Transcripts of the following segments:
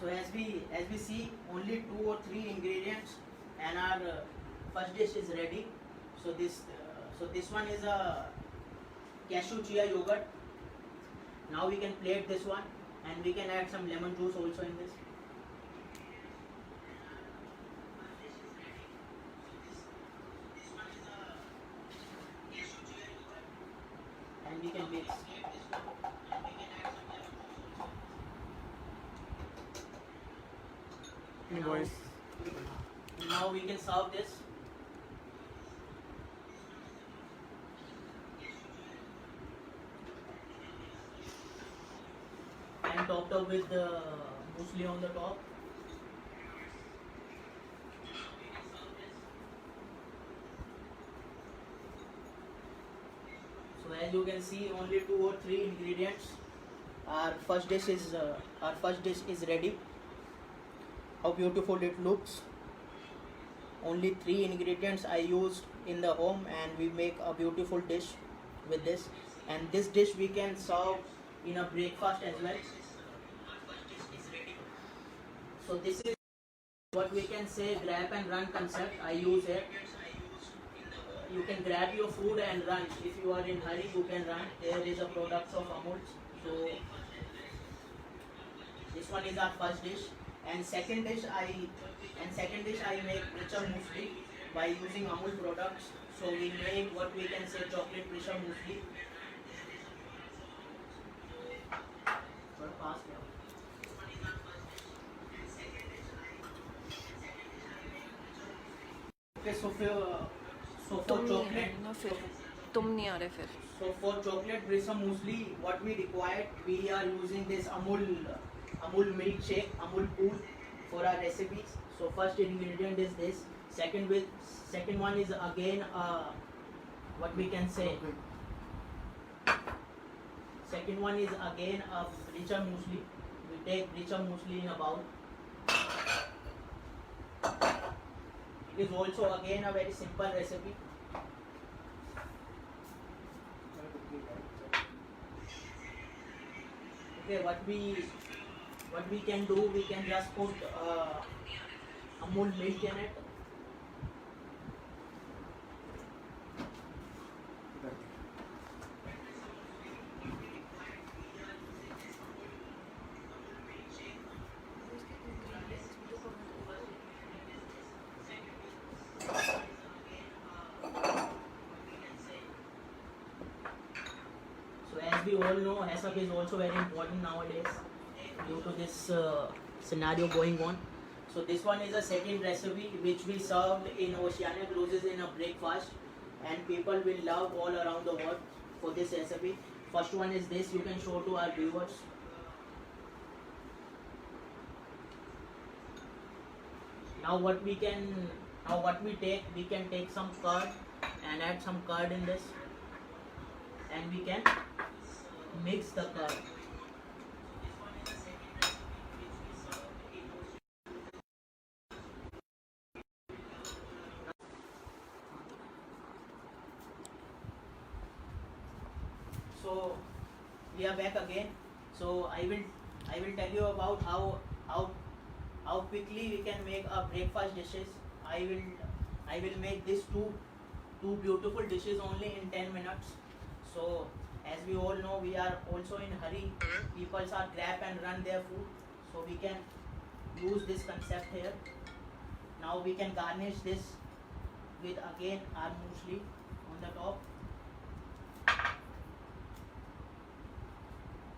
So as we see, only 2 or 3 ingredients, and our first dish is ready. So this one is a cashew chia yogurt. Now we can plate this one, and we can add some lemon juice also in this. And we can mix. Invoice. Now we can serve this. And topped up with the muesli on the top. So as you can see, only 2 or 3 ingredients. Our first dish is ready. How beautiful it looks. Only 3 ingredients I used in the home, and we make a beautiful dish with this. And this dish we can serve in a breakfast as well. So this is what we can say grab and run concept I use here. You can grab your food and run. If you are in hurry, you can run. There is a product of Amul. So this one is our first dish. And second dish I make richer muesli by using Amul products. So we make what we can say chocolate richer muesli. थोड़ा पास ले आओ. Okay, so for chocolate. तुम नहीं आ रहे फिर. So for chocolate richer muesli, what we required, we are using this Amul milkshake, Amul Cool for our recipes. So first ingredient is this. Second one is again what we can say. Second one is again a richer muesli. We take richer muesli in a bowl. It is also again a very simple recipe. Okay, what we can do, we can just put Amul milk in it. So as we all know, HACCP is also very important nowadays due to this scenario going on. So this one is a second recipe which we served in Oceania Cruises in a breakfast, and people will love all around the world for this recipe. First one is this, you can show to our viewers. Now what we take, we can take some curd and add some curd in this, and we can mix the curd. So we are back again. So I will tell you about how quickly we can make a breakfast dishes. I will make these two beautiful dishes only in 10 minutes. So as we all know, we are also in hurry. People are grab and run their food. So we can use this concept here. Now we can garnish this with again our muesli on the top.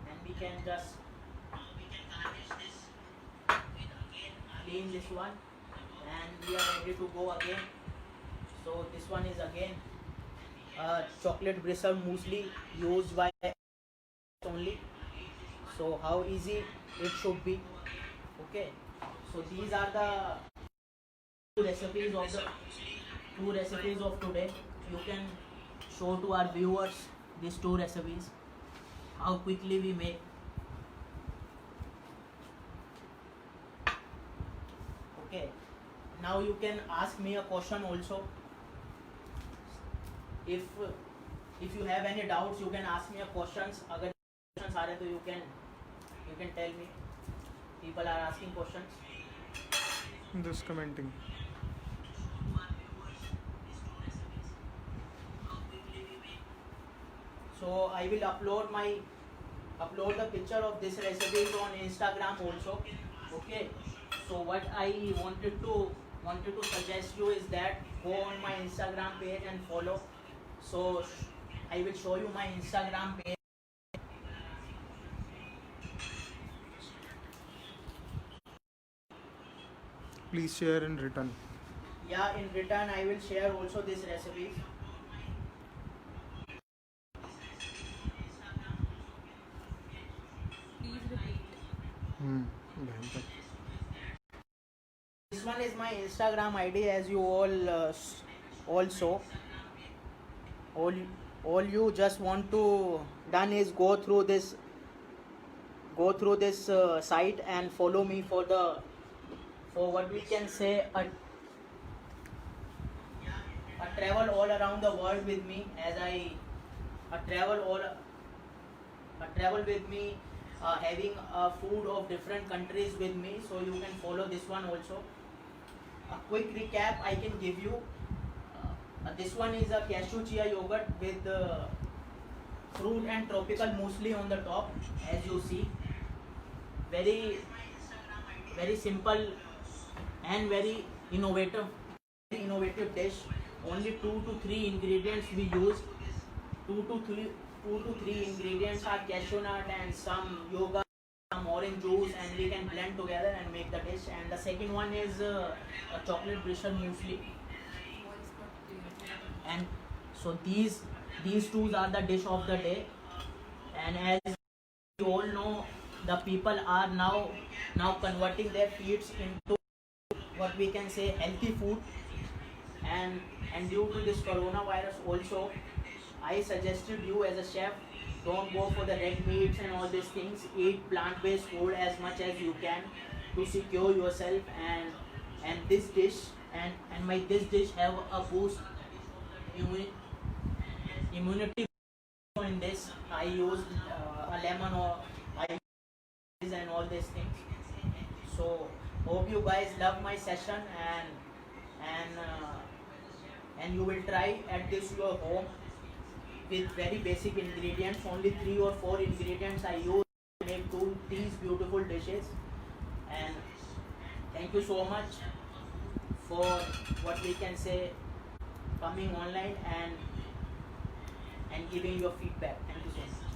And we can just garnish this with again clean this one, and we are ready to go again. So this one is again chocolate bristle muesli used by only. So how easy it should be. Okay, so these are the two recipes of today. You can show to our viewers these two recipes, how quickly we make. Okay, now you can ask me a question also. If you have any doubts, you can ask me a questions. अगर questions आ रहे तो you can tell me. People are asking questions. Just commenting. So I will upload the picture of this recipe on Instagram also. Okay. So what I wanted to suggest you is that go on my Instagram page and follow. So I will show you my Instagram page. Please share in return. Yeah, in return I will share also this recipes. Please repeat. भयंकर. This one is my Instagram ID, as you all saw. All you just want to done is go through this site and follow me for what we can say a travel all around the world with me, as I travel with me, having food of different countries with me. So you can follow this one also. A quick recap I can give you. This one is a cashew chia yogurt with fruit and tropical muesli on the top, as you see. Very simple and very innovative dish. Only 2 to 3 ingredients we used. 2 to 3 ingredients are cashew nut and some yogurt, some orange juice, and we can blend together and make the dish. And the second one is a chocolate bristle muesli. And so these two are the dish of the day. And as you all know, the people are now converting their feeds into what we can say healthy food. And due to this coronavirus also, I suggested you as a chef, don't go for the red meats and all these things. Eat plant-based food as much as you can to secure yourself. And this dish and this dish have a boost immunity. In this I used a lemon, or I used and all these things. So hope you guys love my session, and you will try at this your home with very basic ingredients. Only 3 or 4 ingredients I use to make these beautiful dishes. And thank you so much for what we can say coming online and giving your feedback. Thank you so much.